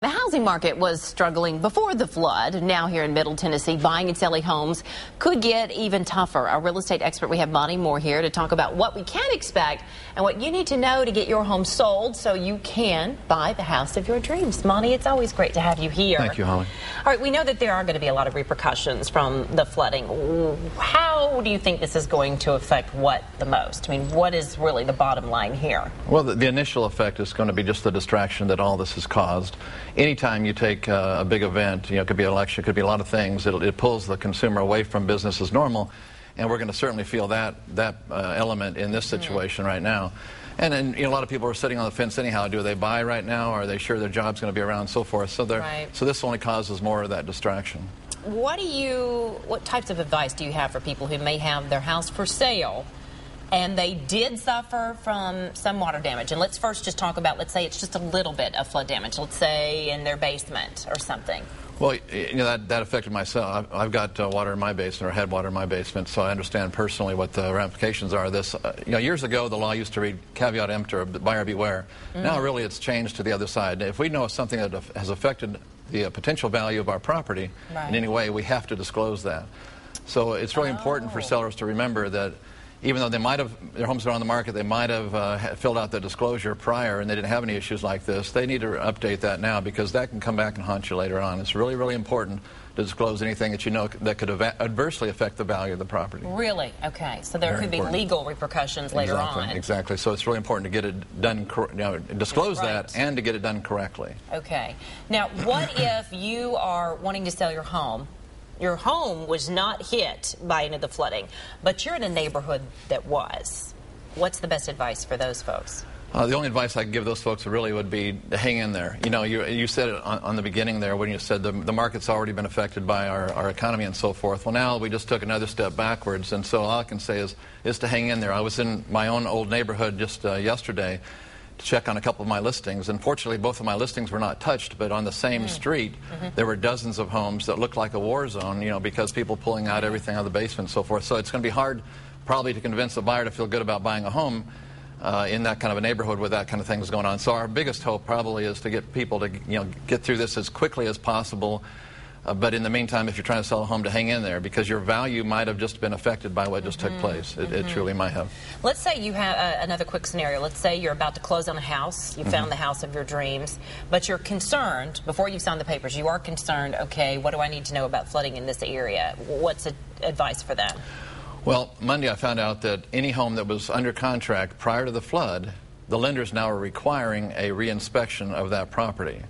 The housing market was struggling before the flood. Now here in Middle Tennessee, buying and selling homes could get even tougher. Our real estate expert, we have Monte Mohr here to talk about what we can expect and what you need to know to get your home sold so you can buy the house of your dreams. Monte, it's always great to have you here. Thank you, Holly. All right, we know that there are going to be a lot of repercussions from the flooding. How do you think this is going to affect what the most? I mean, what is really the bottom line here? Well, the initial effect is going to be just the distraction that all this has caused. Anytime you take a big event, it could be an election, it could be a lot of things, it pulls the consumer away from business as normal, and we're going to certainly feel that element in this situation right now. And then, a lot of people are sitting on the fence anyhow. Do they buy right now? Are they sure their job's going to be around and so forth? So this only causes more of that distraction. What types of advice do you have for people who may have their house for sale and they did suffer from some water damage? And let's first just talk about, let's say it's just a little bit of flood damage, let's say in their basement or something. Well, that affected myself. I've got water in my basement, or had water in my basement, so I understand personally what the ramifications are of this. Years ago, the law used to read caveat emptor, buyer beware. Now, really, it's changed to the other side. If we know something that has affected the potential value of our property in any way, we have to disclose that. So it's really important for sellers to remember that even though their homes are on the market, they might have filled out the disclosure prior and they didn't have any issues like this, they need to update that now, because that can come back and haunt you later on. It's really, really important to disclose anything that you know that could adversely affect the value of the property. Really? Okay. So there could be legal repercussions later on. Exactly. So it's really important to get it done, disclose that, and to get it done correctly. Okay. Now, what if you are wanting to sell your home? Your home was not hit by any of the flooding, but you're in a neighborhood that was. What's the best advice for those folks? The only advice I can give those folks really would be to hang in there. You said it on the beginning there when you said the market's already been affected by our economy and so forth. Well, now we just took another step backwards, and so all I can say is to hang in there. I was in my own old neighborhood just yesterday to check on a couple of my listings, and fortunately both of my listings were not touched, but on the same street there were dozens of homes that looked like a war zone, because people pulling out everything out of the basement and so forth. So it's going to be hard probably to convince a buyer to feel good about buying a home in that kind of a neighborhood with that kind of things going on. So our biggest hope probably is to get people to get through this as quickly as possible. But in the meantime, if you're trying to sell a home, to hang in there, because your value might have just been affected by what just took place. It truly might have. Let's say you have another quick scenario. Let's say you're about to close on a house. You found the house of your dreams, but you're concerned, before you've signed the papers, you are concerned, okay, what do I need to know about flooding in this area? What's advice for them? Well, Monday I found out that any home that was under contract prior to the flood, the lenders now are requiring a reinspection of that property.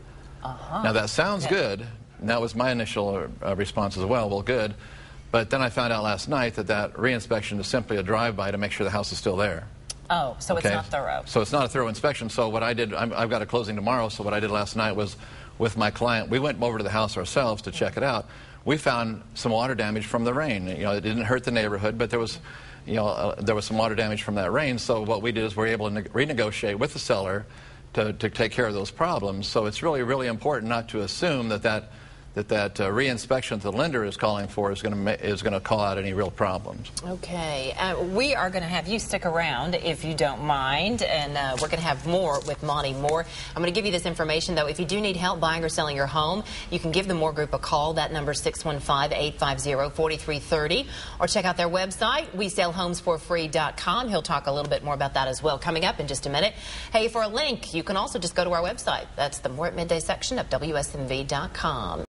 Now that sounds good. And that was my initial response as well. Well, good. But then I found out last night that reinspection is simply a drive-by to make sure the house is still there. Oh, so it's not thorough. So it's not a thorough inspection. So what I did, I've got a closing tomorrow, so what I did last night was, with my client, we went over to the house ourselves to check it out. We found some water damage from the rain. It didn't hurt the neighborhood, but there was some water damage from that rain. So what we did is we were able to renegotiate with the seller to take care of those problems. So it's really, really important not to assume that reinspection that the lender is calling for is going to call out any real problems. Okay. We are going to have you stick around, if you don't mind, and we're going to have more with Monte Mohr. I'm going to give you this information, though. If you do need help buying or selling your home, you can give the Mohr Group a call. That number is 615-850-4330. Or check out their website, WeSellHomesForFree.com. He'll talk a little bit more about that as well coming up in just a minute. Hey, for a link, you can also just go to our website. That's the Mohr at Midday section of WSMV.com.